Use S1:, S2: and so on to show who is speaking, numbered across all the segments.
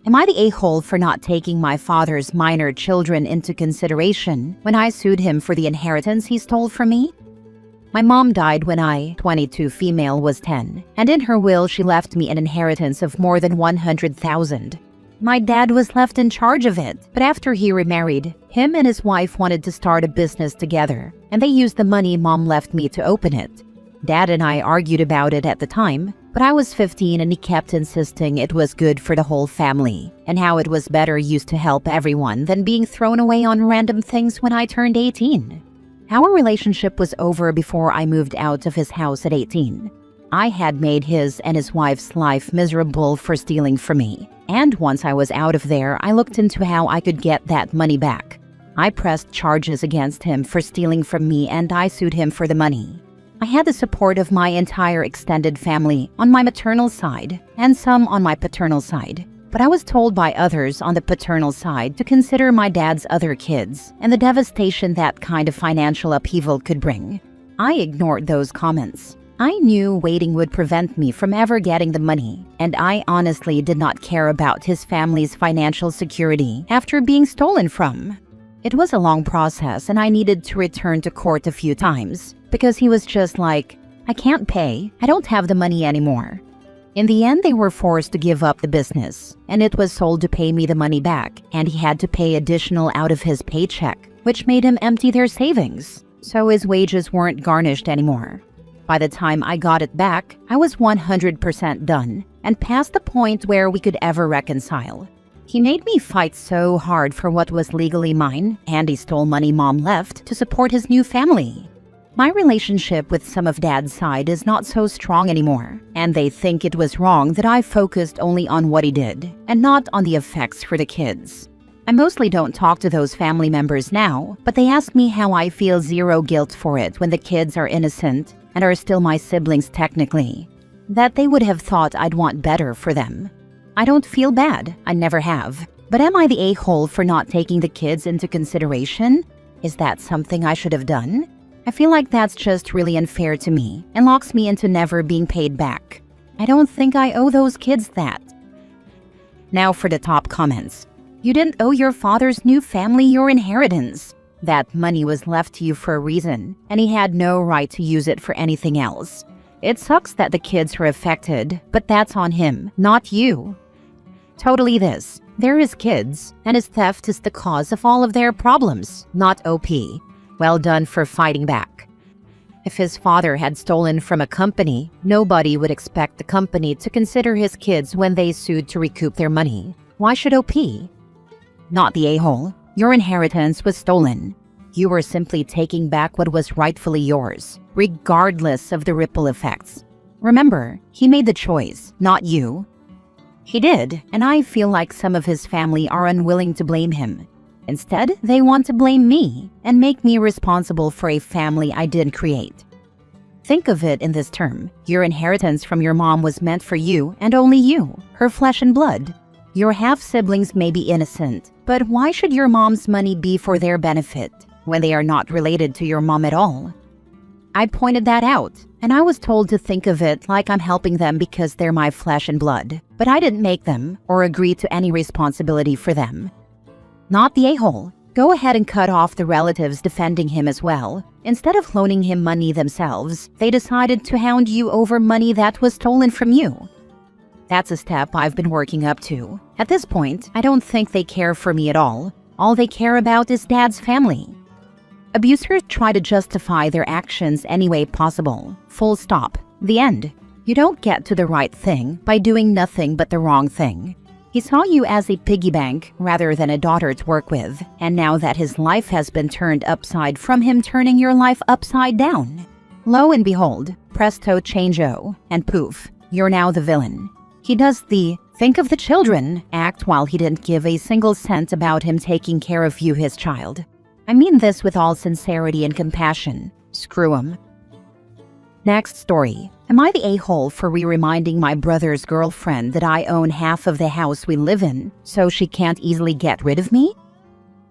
S1: Am I the a-hole for not taking my father's minor children into consideration when I sued him for the inheritance he stole from me? My mom died when I, 22 female, was 10, and in her will she left me an inheritance of more than 100,000. My dad was left in charge of it, but after he remarried, him and his wife wanted to start a business together, and they used the money mom left me to open it. Dad and I argued about it at the time, but I was 15 and he kept insisting it was good for the whole family, and how it was better used to help everyone than being thrown away on random things when I turned 18. Our relationship was over before I moved out of his house at 18. I had made his and his wife's life miserable for stealing from me, and once I was out of there, I looked into how I could get that money back. I pressed charges against him for stealing from me and I sued him for the money. I had the support of my entire extended family on my maternal side and some on my paternal side, but I was told by others on the paternal side to consider my dad's other kids and the devastation that kind of financial upheaval could bring. I ignored those comments. I knew waiting would prevent me from ever getting the money, and I honestly did not care about his family's financial security after being stolen from. It was a long process and I needed to return to court a few times because he was just like, "I can't pay, I don't have the money anymore." In the end, they were forced to give up the business, and it was sold to pay me the money back, and he had to pay additional out of his paycheck, which made him empty their savings, so his wages weren't garnished anymore. By the time I got it back, I was 100% done and past the point where we could ever reconcile. He made me fight so hard for what was legally mine, and he stole money mom left to support his new family. My relationship with some of Dad's side is not so strong anymore, and they think it was wrong that I focused only on what he did and not on the effects for the kids. I mostly don't talk to those family members now, but they ask me how I feel zero guilt for it when the kids are innocent and are still my siblings technically. That they would have thought I'd want better for them. I don't feel bad, I never have. But am I the a-hole for not taking the kids into consideration? Is that something I should have done? I feel like that's just really unfair to me and locks me into never being paid back. I don't think I owe those kids that. Now for the top comments. You didn't owe your father's new family your inheritance. That money was left to you for a reason, and he had no right to use it for anything else. It sucks that the kids are affected, but that's on him, not you. Totally this. They're his kids, and his theft is the cause of all of their problems, not OP. Well done for fighting back. If his father had stolen from a company, nobody would expect the company to consider his kids when they sued to recoup their money. Why should OP? Not the a-hole. Your inheritance was stolen. You were simply taking back what was rightfully yours, regardless of the ripple effects. Remember, he made the choice, not you. He did, and I feel like some of his family are unwilling to blame him. Instead, they want to blame me and make me responsible for a family I didn't create. Think of it in this term. Your inheritance from your mom was meant for you and only you, her flesh and blood. Your half-siblings may be innocent, but why should your mom's money be for their benefit when they are not related to your mom at all? I pointed that out, and I was told to think of it like I'm helping them because they're my flesh and blood, but I didn't make them or agree to any responsibility for them. Not the a-hole. Go ahead and cut off the relatives defending him as well. Instead of loaning him money themselves, they decided to hound you over money that was stolen from you. That's a step I've been working up to. At this point, I don't think they care for me at all. All they care about is Dad's family. Abusers try to justify their actions any way possible. Full stop. The end. You don't get to the right thing by doing nothing but the wrong thing. He saw you as a piggy bank rather than a daughter to work with, and now that his life has been turned upside from him turning your life upside down. Lo and behold, presto changeo, and poof, you're now the villain. He does the think of the children act while he didn't give a single cent about him taking care of you, his child. I mean this with all sincerity and compassion. Screw him. Next story. Am I the a-hole for reminding my brother's girlfriend that I own half of the house we live in, so she can't easily get rid of me?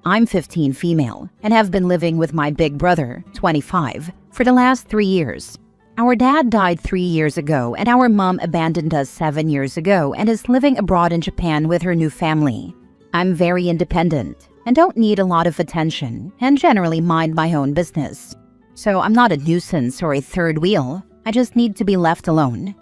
S1: I'm 15 female, and have been living with my big brother, 25, for the last 3 years. Our dad died 3 years ago, and our mom abandoned us 7 years ago and is living abroad in Japan with her new family. I'm very independent and don't need a lot of attention and generally mind my own business. So I'm not a nuisance or a third wheel. I just need to be left alone.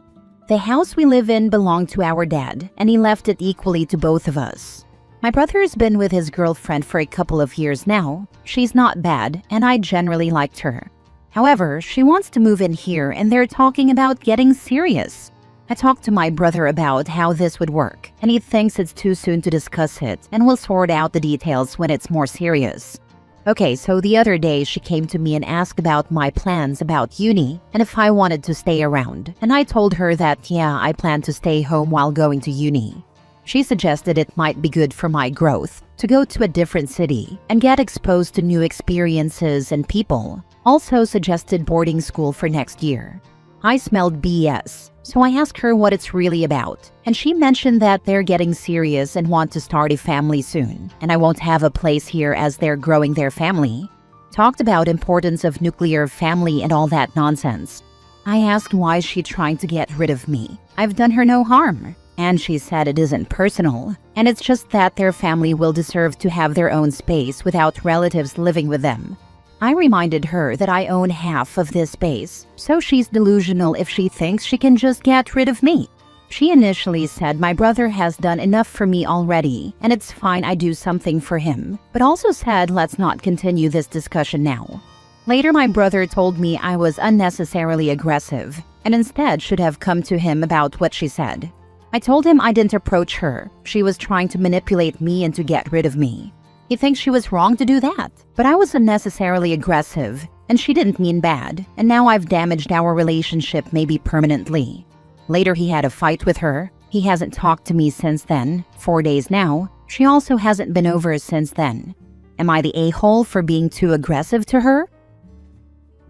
S1: The house we live in belonged to our dad, and he left it equally to both of us. My brother's been with his girlfriend for a couple of years now. She's not bad, and I generally liked her. However, she wants to move in here and they're talking about getting serious. I talked to my brother about how this would work, and he thinks it's too soon to discuss it and will sort out the details when it's more serious. Okay, so the other day she came to me and asked about my plans about uni and if I wanted to stay around, and I told her that yeah, I plan to stay home while going to uni. She suggested it might be good for my growth to go to a different city and get exposed to new experiences and people. Also suggested boarding school for next year. I smelled BS, so I asked her what it's really about, and she mentioned that they're getting serious and want to start a family soon, and I won't have a place here as they're growing their family. Talked about importance of nuclear family and all that nonsense. I asked why she's trying to get rid of me. I've done her no harm. And she said it isn't personal, and it's just that their family will deserve to have their own space without relatives living with them. I reminded her that I own half of this space, so she's delusional if she thinks she can just get rid of me. She initially said my brother has done enough for me already, and it's fine I do something for him, but also said let's not continue this discussion now. Later my brother told me I was unnecessarily aggressive, and instead should have come to him about what she said. I told him I didn't approach her. She was trying to manipulate me and to get rid of me. He thinks she was wrong to do that, but I was unnecessarily aggressive, and she didn't mean bad, and now I've damaged our relationship maybe permanently. Later he had a fight with her. He hasn't talked to me since then, 4 days now. She also hasn't been over since then. Am I the a-hole for being too aggressive to her?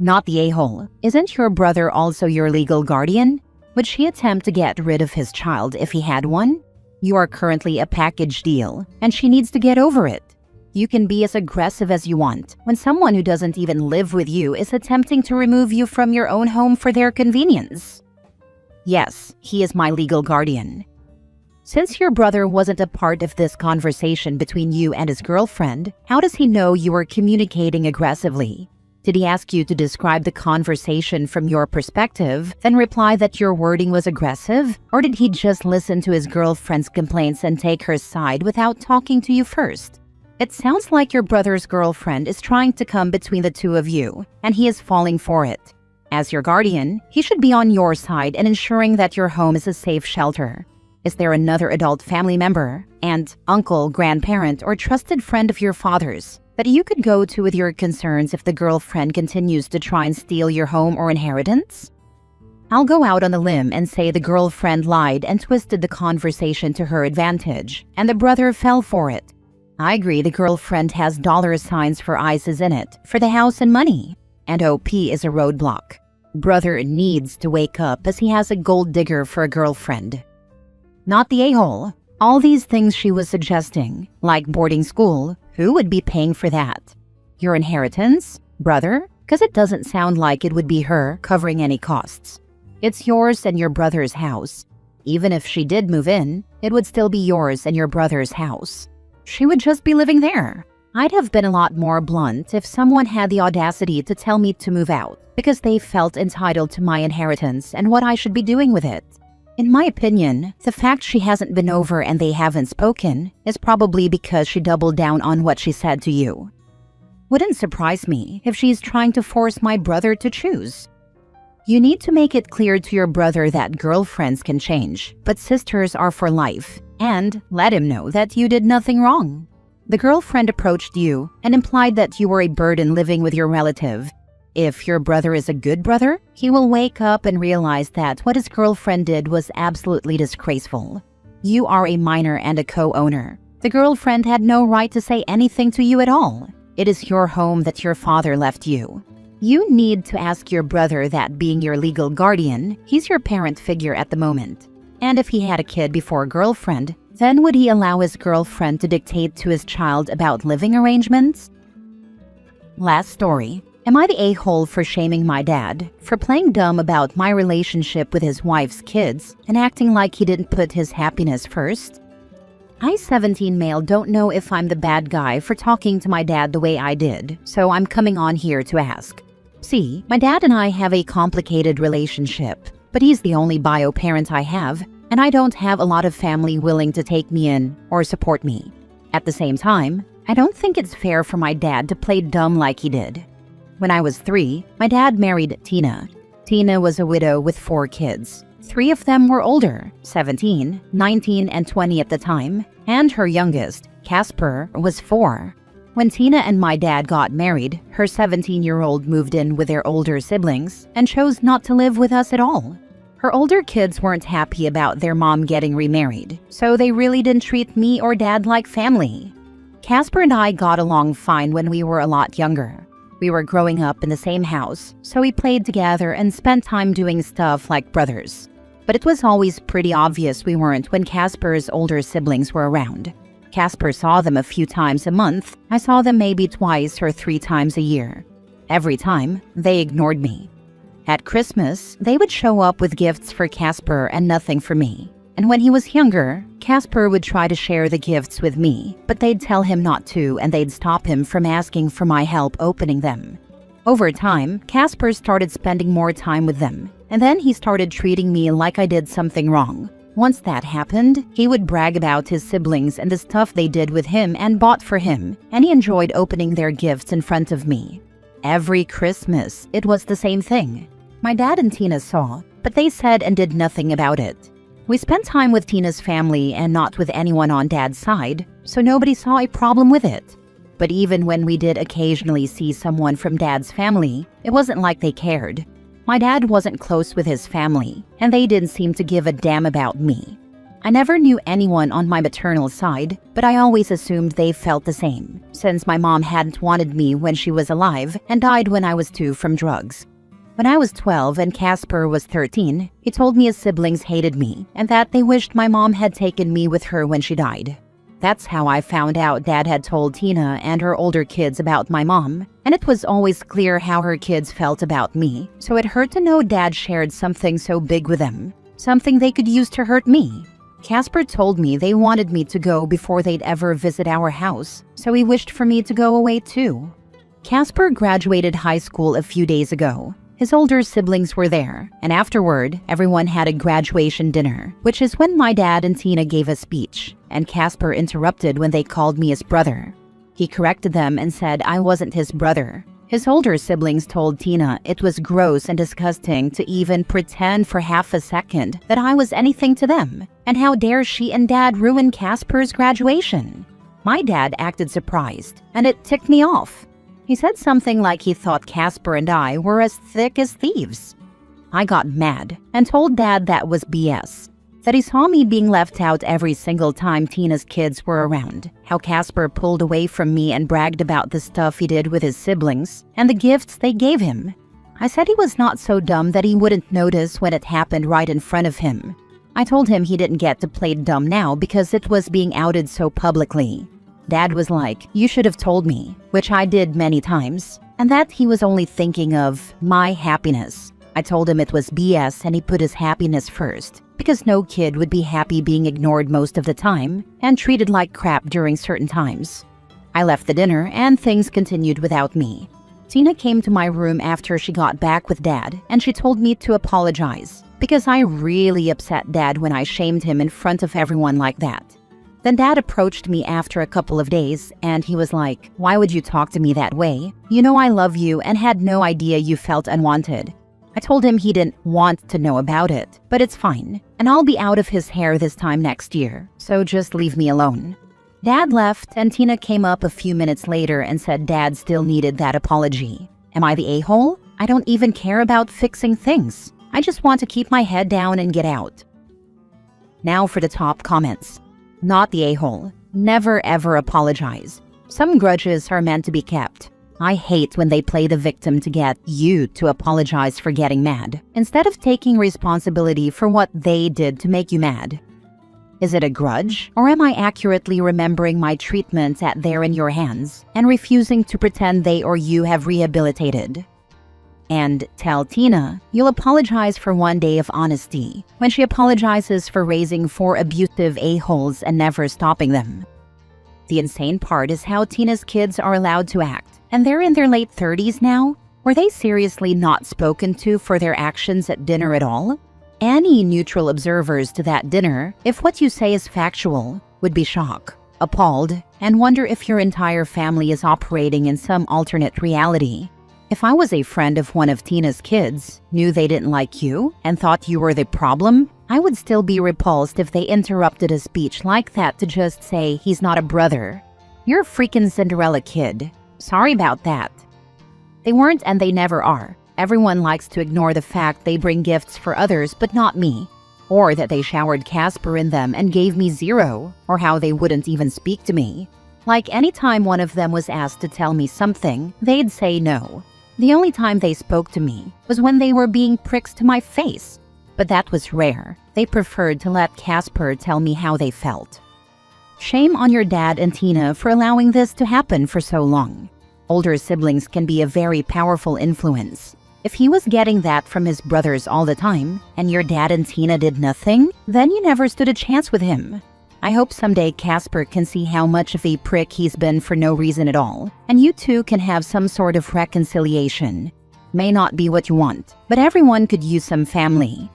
S1: Not the a-hole. Isn't your brother also your legal guardian? Would she attempt to get rid of his child if he had one? You are currently a package deal, and she needs to get over it. You can be as aggressive as you want when someone who doesn't even live with you is attempting to remove you from your own home for their convenience. Yes, he is my legal guardian. Since your brother wasn't a part of this conversation between you and his girlfriend, how does he know you were communicating aggressively? Did he ask you to describe the conversation from your perspective, then reply that your wording was aggressive? Or did he just listen to his girlfriend's complaints and take her side without talking to you first? It sounds like your brother's girlfriend is trying to come between the two of you, and he is falling for it. As your guardian, he should be on your side and ensuring that your home is a safe shelter. Is there another adult family member, aunt, uncle, grandparent, or trusted friend of your father's that you could go to with your concerns if the girlfriend continues to try and steal your home or inheritance? I'll go out on a limb and say the girlfriend lied and twisted the conversation to her advantage, and the brother fell for it. I agree the girlfriend has dollar signs for ISIS in it, for the house and money, and OP is a roadblock. Brother needs to wake up as he has a gold digger for a girlfriend. Not the a-hole. All these things she was suggesting, like boarding school, who would be paying for that? Your inheritance? Brother? Because it doesn't sound like it would be her covering any costs. It's yours and your brother's house. Even if she did move in, it would still be yours and your brother's house. She would just be living there. I'd have been a lot more blunt if someone had the audacity to tell me to move out because they felt entitled to my inheritance and what I should be doing with it. In my opinion, the fact she hasn't been over and they haven't spoken is probably because she doubled down on what she said to you. Wouldn't surprise me if she's trying to force my brother to choose. You need to make it clear to your brother that girlfriends can change, but sisters are for life, and let him know that you did nothing wrong. The girlfriend approached you and implied that you were a burden living with your relative. If your brother is a good brother, he will wake up and realize that what his girlfriend did was absolutely disgraceful. You are a minor and a co-owner. The girlfriend had no right to say anything to you at all. It is your home that your father left you. You need to ask your brother that being your legal guardian, he's your parent figure at the moment. And if he had a kid before a girlfriend, then would he allow his girlfriend to dictate to his child about living arrangements? Last story. Am I the a-hole for shaming my dad for playing dumb about my relationship with his wife's kids and acting like he didn't put his happiness first? I, 17 male, don't know if I'm the bad guy for talking to my dad the way I did, so I'm coming on here to ask. See, my dad and I have a complicated relationship, but he's the only bio parent I have, and I don't have a lot of family willing to take me in or support me. At the same time, I don't think it's fair for my dad to play dumb like he did. When I was 3, my dad married Tina. Tina was a widow with 4 kids. 3 of them were older, 17, 19, and 20 at the time, and her youngest, Casper, was 4. When Tina and my dad got married, her 17-year-old moved in with their older siblings and chose not to live with us at all. Her older kids weren't happy about their mom getting remarried, so they really didn't treat me or dad like family. Casper and I got along fine when we were a lot younger. We were growing up in the same house, so we played together and spent time doing stuff like brothers. But it was always pretty obvious we weren't when Casper's older siblings were around. Casper saw them a few times a month. I saw them maybe twice or 3 times a year. Every time, they ignored me. At Christmas, they would show up with gifts for Casper and nothing for me. And when he was younger, Casper would try to share the gifts with me, but they'd tell him not to and they'd stop him from asking for my help opening them. Over time, Casper started spending more time with them, and then he started treating me like I did something wrong. Once that happened, he would brag about his siblings and the stuff they did with him and bought for him, and he enjoyed opening their gifts in front of me. Every Christmas, it was the same thing. My dad and Tina saw, but they said and did nothing about it. We spent time with Tina's family and not with anyone on Dad's side, so nobody saw a problem with it. But even when we did occasionally see someone from Dad's family, it wasn't like they cared. My dad wasn't close with his family, and they didn't seem to give a damn about me. I never knew anyone on my maternal side, but I always assumed they felt the same, since my mom hadn't wanted me when she was alive and died when I was 2 from drugs. When I was 12 and Casper was 13, he told me his siblings hated me and that they wished my mom had taken me with her when she died. That's how I found out Dad had told Tina and her older kids about my mom, and it was always clear how her kids felt about me, so it hurt to know Dad shared something so big with them, something they could use to hurt me. Casper told me they wanted me to go before they'd ever visit our house, so he wished for me to go away too. Casper graduated high school a few days ago. His older siblings were there, and afterward, everyone had a graduation dinner, which is when my dad and Tina gave a speech, and Casper interrupted when they called me his brother. He corrected them and said I wasn't his brother. His older siblings told Tina it was gross and disgusting to even pretend for half a second that I was anything to them, and how dare she and Dad ruin Casper's graduation. My dad acted surprised, and it ticked me off. He said something like he thought Casper and I were as thick as thieves. I got mad and told Dad that was BS, that he saw me being left out every single time Tina's kids were around, how Casper pulled away from me and bragged about the stuff he did with his siblings and the gifts they gave him. I said he was not so dumb that he wouldn't notice when it happened right in front of him. I told him he didn't get to play dumb now because it was being outed so publicly. Dad was like, "You should have told me," which I did many times, and that he was only thinking of my happiness. I told him it was BS and he put his happiness first, because no kid would be happy being ignored most of the time and treated like crap during certain times. I left the dinner and things continued without me. Tina came to my room after she got back with Dad, and she told me to apologize, because I really upset Dad when I shamed him in front of everyone like that. Then Dad approached me after a couple of days, and he was like, "Why would you talk to me that way? You know I love you and had no idea you felt unwanted." I told him he didn't want to know about it, but it's fine, and I'll be out of his hair this time next year, so just leave me alone. Dad left, and Tina came up a few minutes later and said Dad still needed that apology. Am I the a-hole? I don't even care about fixing things. I just want to keep my head down and get out. Now for the top comments. Not the a-hole. Never ever apologize. Some grudges are meant to be kept. I hate when they play the victim to get you to apologize for getting mad, instead of taking responsibility for what they did to make you mad. Is it a grudge, or am I accurately remembering my treatment at They're in Your Hands and refusing to pretend they or you have rehabilitated? And tell Tina you'll apologize for one day of honesty when she apologizes for raising 4 abusive a-holes and never stopping them. The insane part is how Tina's kids are allowed to act, and they're in their late 30s now. Were they seriously not spoken to for their actions at dinner at all? Any neutral observers to that dinner, if what you say is factual, would be shocked, appalled, and wonder if your entire family is operating in some alternate reality. If I was a friend of one of Tina's kids, knew they didn't like you, and thought you were the problem, I would still be repulsed if they interrupted a speech like that to just say he's not a brother. You're a freaking Cinderella kid. Sorry about that. They weren't and they never are. Everyone likes to ignore the fact they bring gifts for others but not me. Or that they showered Casper in them and gave me 0, or how they wouldn't even speak to me. Like anytime one of them was asked to tell me something, they'd say no. The only time they spoke to me was when they were being pricks to my face. But that was rare. They preferred to let Casper tell me how they felt. Shame on your dad and Tina for allowing this to happen for so long. Older siblings can be a very powerful influence. If he was getting that from his brothers all the time, and your dad and Tina did nothing, then you never stood a chance with him. I hope someday Casper can see how much of a prick he's been for no reason at all, and you two can have some sort of reconciliation. May not be what you want, but everyone could use some family.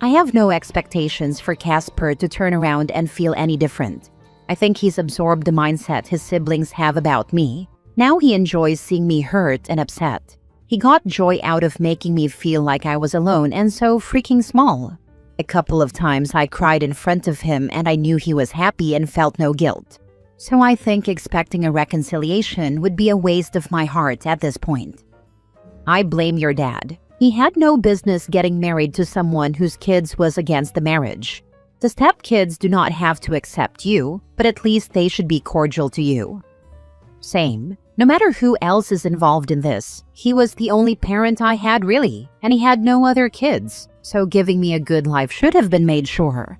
S1: I have no expectations for Casper to turn around and feel any different. I think he's absorbed the mindset his siblings have about me. Now he enjoys seeing me hurt and upset. He got joy out of making me feel like I was alone and so freaking small. A couple of times I cried in front of him and I knew he was happy and felt no guilt. So I think expecting a reconciliation would be a waste of my heart at this point. I blame your dad. He had no business getting married to someone whose kids was against the marriage. The stepkids do not have to accept you, but at least they should be cordial to you. Same. No matter who else is involved in this, he was the only parent I had really, and he had no other kids, so giving me a good life should have been made sure.